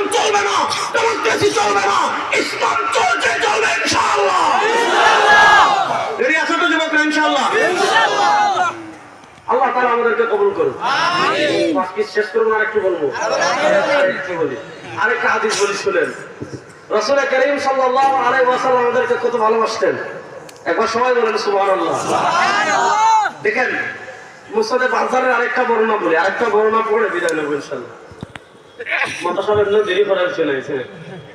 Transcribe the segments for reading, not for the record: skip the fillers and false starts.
ইসলাম চলবে না, ডেমোক্রেসি চলবে না, ইসলাম চলবে ইনশাআল্লাহ। রেডি আছো তো যুবকরা? ইনশাআল্লাহ। আল্লাহ তাআলা আমাদেরকে কবুল করুন। আমিন। আজকে শেষ করব না, একটু বলবো, আরেকটু বলি, আরেকটা হাদিস বলি শুনেন। রাসূল করিম সাল্লাল্লাহু আলাইহি ওয়াসাল্লাম আমাদেরকে কত ভালোবাসতেন, একবার সবাই বলেন সুবহানাল্লাহ। সুবহানাল্লাহ। দেখেন মুসনাদে বাজারের আরেকটা বর্ণনা বলি, আরেকটা বর্ণনা পড়ে বিদায় নেব ইনশাআল্লাহ। মাতা সাহেব এমনি দেরি করার চলে এসে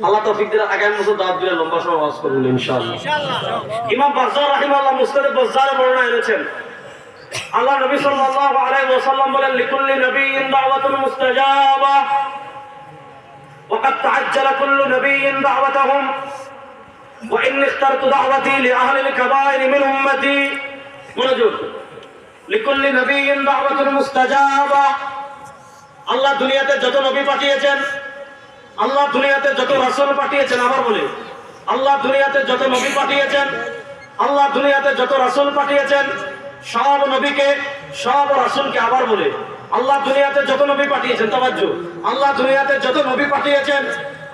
আল্লাহ তৌফিক দিলে আগামী বছর দাওয়াত দিলে লম্বা সময় ওয়াজ করবেন ইনশাআল্লাহ। ইমাম বাজ্জার রাহিমাহুল্লাহ মুসনাদে বাজ্জারে বর্ণনা এনেছেন, আল্লাহ নবী সাল্লাল্লাহু আলাইহি ওয়াসাল্লাম বলেন, লিকুল্লি নবিয়্যিন দাওয়াতুন মুস্তাজাবা ওয়া ক্বাদ তাআজ্জালা কুল্লু নবিয়্যিন দাওয়াতাহুম ওয়া ইন্নী ইখতারতু দাওয়াতি লিআহলিল কাবাইর মিন উম্মতি। মনোযোগ, লিকুল্লি নবিয়্যিন দাওয়াতুন মুস্তাজাবা। আল্লাহ দুনিয়াতে যত নবী পাঠিয়েছেন, আল্লাহ দুনিয়াতে যত রাসূল পাঠিয়েছেন, আবার বলে আল্লাহ দুনিয়াতে যত নবী পাঠিয়েছেন, আল্লাহ দুনিয়াতে যত রাসূল পাঠিয়েছেন, সব নবীকে সব রাসূলকে, আবার বলে আল্লাহ দুনিয়াতে যত নবী পাঠিয়েছেন, তাওয়াজ্জু, আল্লাহ দুনিয়াতে যত নবী পাঠিয়েছেন,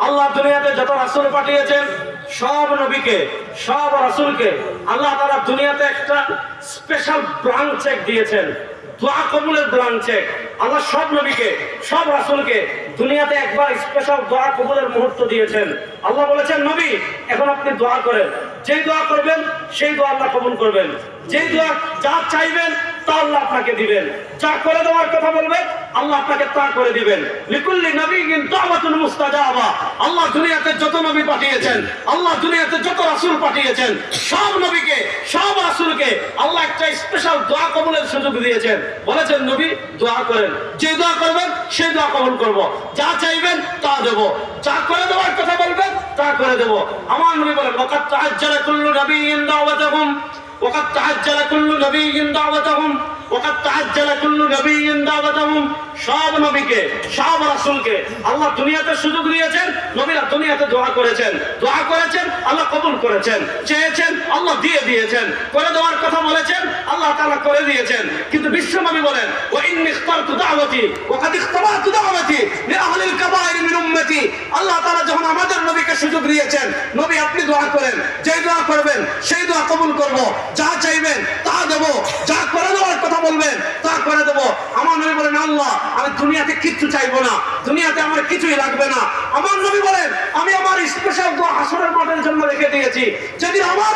আল্লাহ দুনিয়াতে যত রাসূল পাঠিয়েছেন, সব নবীকে সব রাসূলকে আল্লাহ তাআলা দুনিয়াতে একটা স্পেশাল ব্লাঙ্ক চেক দিয়েছেন, দোয়া কবুলের ব্লাঙ্ক চেক। আল্লাহ সব নবীকে সব রাসূলকে দুনিয়াতে একবার স্পেশাল দোয়া কবুলের মুহূর্ত দিয়েছেন। আল্লাহ বলেছেন, নবী এখন আপনি দোয়া করেন, যেই দোয়া করবেন সেই দোয়া আল্লাহ কবুল করবেন, যেই দোয়া যা চাইবেন তা আল্লাহ আপনাকে দিবেন, যা করে দেওয়ার কথা বলবেন আল্লাহ আপনাকে তা করে দিবেন। লিকুল্লি নবিয়্যিন দাওয়াতুন মুস্তাজাবা। আল্লাহ দুনিয়াতে যত নবী পাঠিয়েছেন, আল্লাহ দুনিয়াতে যত রাসূল পাঠিয়েছেন, সব নবীকে সব রাসূলকে আল্লাহ একটা স্পেশাল দোয়া কবুলের সুযোগ দিয়েছেন। বলেছেন, নবী দোয়া করেন, যে দোয়া করবেন সেই দোয়া কবুল করব, যা চাইবেন তা দেব, যা করে দেওয়ার কথা বলবেন তা করে দেব। আমার নবী বলেন, ওয়াকাদ তাআজ্জালা কুল্লু নবিয়্যিন দাওয়াতাহুম وقد تعجل كل نبي دعوتهم وقد تعجل كل نبي دعوتهم। সব নবীকে সব রাসূলকে আল্লাহ দুনিয়াতে সুযোগ দিয়েছেন, নবীরা দুনিয়াতে দোয়া করেছেন, দোয়া করেছেন আল্লাহ কবুল করেছেন, চেয়েছেন আল্লাহ দিয়ে দিয়েছেন, করে দেওয়ার কথা বলেছেন আল্লাহ তাআলা করে দিয়েছেন। কিন্তু বিশ্ব নবী বলেন, ওয়া ইন্নী ইখতারতু দাওয়াতি ওয়া ক্বাদ ইখতারাতু দাওয়াতি লিআহলিল কাবাইর মিন উম্মতি। আল্লাহ তাআলা যখন আমাদের নবীকে সুযোগ দিয়েছেন, নবী আপনি দোয়া করেন, যে দোয়া করবেন সেই দোয়া কবুল করব, যা চাইবেন তা দেব, যা করে দেওয়ার কথা বলবেন তা করে দেব। আমার নবী বলেন, আল্লাহ আমি দুনিয়াতে কিচ্ছু চাইবো না, দুনিয়াতে আমার কিছুই লাগবে না। আমার নবী বলেন, আমি আমার স্পেশাল দোয়া হাসরের মাঠের জন্য রেখে দিয়েছি, যদি আমার